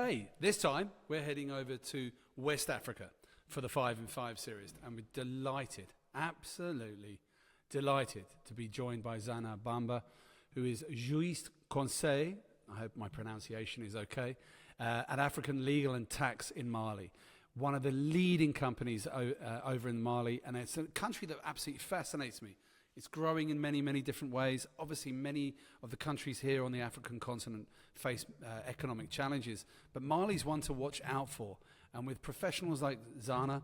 today, this time, we're heading over to West Africa for the 5 in 5 series. And we're delighted, absolutely delighted to be joined by Zana Bamba, who is Juriste Conseil, I hope my pronunciation is okay, at African Legal and Tax in Mali. One of the leading companies over in Mali, and it's a country that absolutely fascinates me. It's growing in many, many different ways. Obviously, many of the countries here on the African continent face economic challenges, but Mali's one to watch out for. And with professionals like Zana,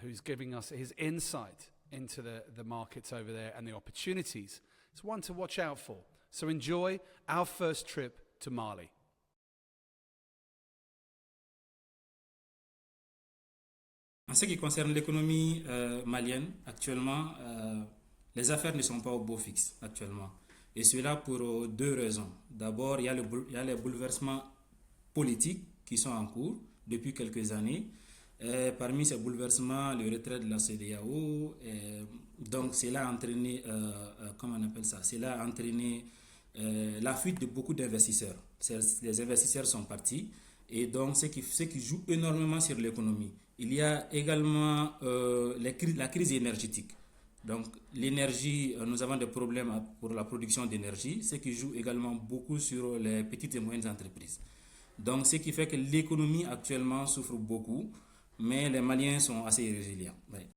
who's giving us his insight into the markets over there and the opportunities, it's one to watch out for. So enjoy our first trip to Mali. En ce qui concerne l'économie malienne, actuellement, les affaires ne sont pas au beau fixe actuellement. Et cela pour deux raisons. D'abord, il y a les bouleversements politiques qui sont en cours depuis quelques années. Parmi ces bouleversements, le retrait de la CEDEAO, donc cela a entraîné, comment on appelle ça? Cela a entraîné la fuite de beaucoup d'investisseurs. Les investisseurs sont partis et donc ce qui joue énormément sur l'économie. Il y a également la crise énergétique. Donc l'énergie, nous avons des problèmes pour la production d'énergie, ce qui joue également beaucoup sur les petites et moyennes entreprises. Donc ce qui fait que l'économie actuellement souffre beaucoup, mais les Maliens sont assez résilients. Ouais.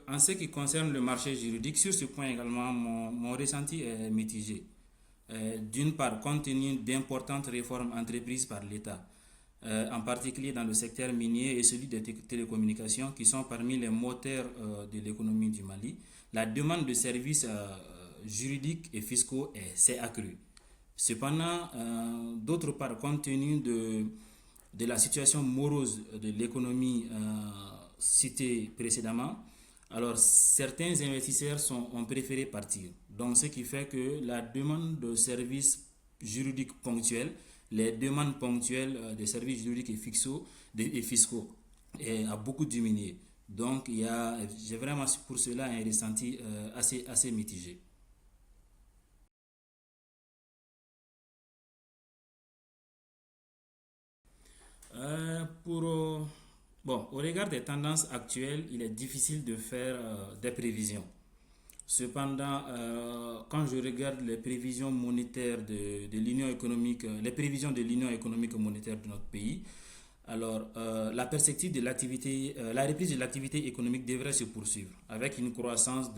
En ce qui concerne le marché juridique, sur ce point également, mon ressenti est mitigé. D'une part, compte tenu d'importantes réformes entreprises par l'État, en particulier dans le secteur minier et celui des télécommunications, qui sont parmi les moteurs de l'économie du Mali, la demande de services juridiques et fiscaux s'est accrue. Cependant, d'autre part, compte tenu de la situation morose de l'économie citée précédemment, alors certains investisseurs ont préféré partir. Donc ce qui fait que la demande de services juridiques ponctuels, les demandes ponctuelles de services juridiques et fiscaux a beaucoup diminué. Donc j'ai vraiment pour cela un ressenti assez mitigé. Bon, au regard des tendances actuelles, il est difficile de faire des prévisions. Cependant, quand je regarde les prévisions monétaires de l'Union économique, les prévisions de l'Union économique et monétaire de notre pays, alors la perspective de l'activité, la reprise de l'activité économique devrait se poursuivre avec une croissance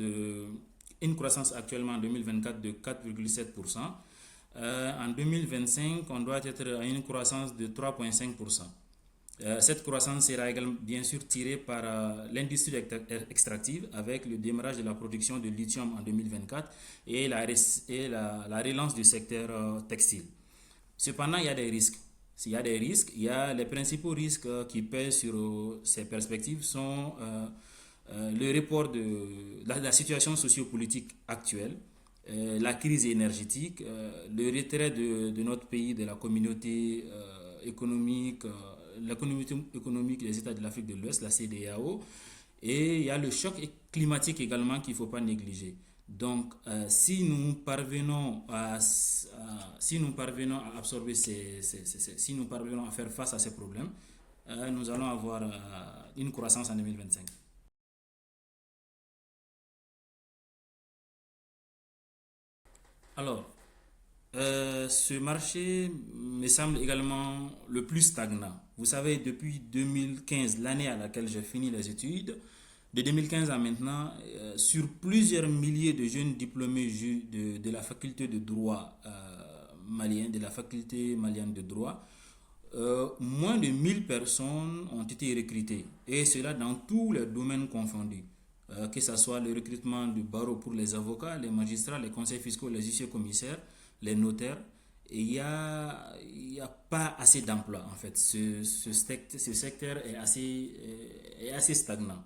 actuellement en 2024 de 4,7%. En 2025, on doit être à une croissance de 3,5%. Cette croissance sera également bien sûr tirée par l'industrie extractive avec le démarrage de la production de lithium en 2024 et la relance du secteur textile. Cependant, il y a des risques. Les principaux risques qui pèsent sur ces perspectives sont le report de la situation sociopolitique actuelle, la crise énergétique, le retrait de notre pays de la communauté économique, des États de l'Afrique de l'Ouest, la CEDEAO, et il y a le choc climatique également qu'il ne faut pas négliger. Donc, si nous parvenons à absorber si nous parvenons à faire face à ces problèmes, nous allons avoir une croissance en 2025. Alors, ce marché me semble également le plus stagnant. Vous savez, depuis 2015, l'année à laquelle j'ai fini les études, de 2015 à maintenant, sur plusieurs milliers de jeunes diplômés de la faculté de droit malien, de la faculté malienne de droit, moins de 1000 personnes ont été recrutées, et cela dans tous les domaines confondus. Que ce soit le recrutement du barreau pour les avocats, les magistrats, les conseils fiscaux, les huissiers commissaires, les notaires, et il y a pas assez d'emplois en fait. Ce secteur est assez stagnant.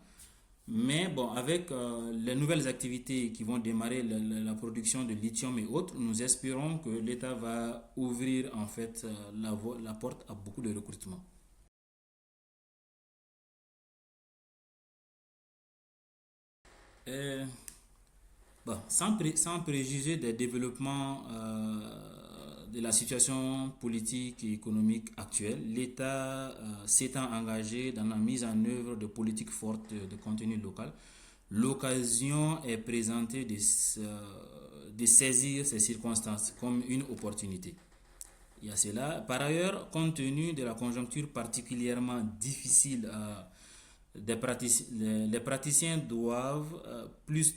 Mais bon, avec les nouvelles activités qui vont démarrer, la production de lithium et autres, nous espérons que l'État va ouvrir en fait la porte à beaucoup de recrutements. Bon, sans préjuger des développements de la situation politique et économique actuelle, l'État s'étant engagé dans la mise en œuvre de politiques fortes de contenu local, l'occasion est présentée de saisir ces circonstances comme une opportunité. Il y a cela. Par ailleurs, compte tenu de la conjoncture particulièrement difficile, les praticiens doivent plus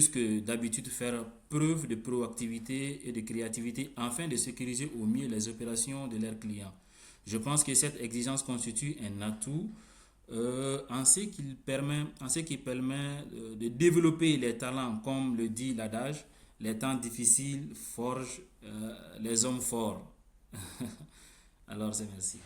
que d'habitude faire preuve de proactivité et de créativité afin de sécuriser au mieux les opérations de leurs clients. Je pense que cette exigence constitue un atout en ce qui permet de développer les talents, comme le dit l'adage, les temps difficiles forgent les hommes forts. Alors, c'est merci.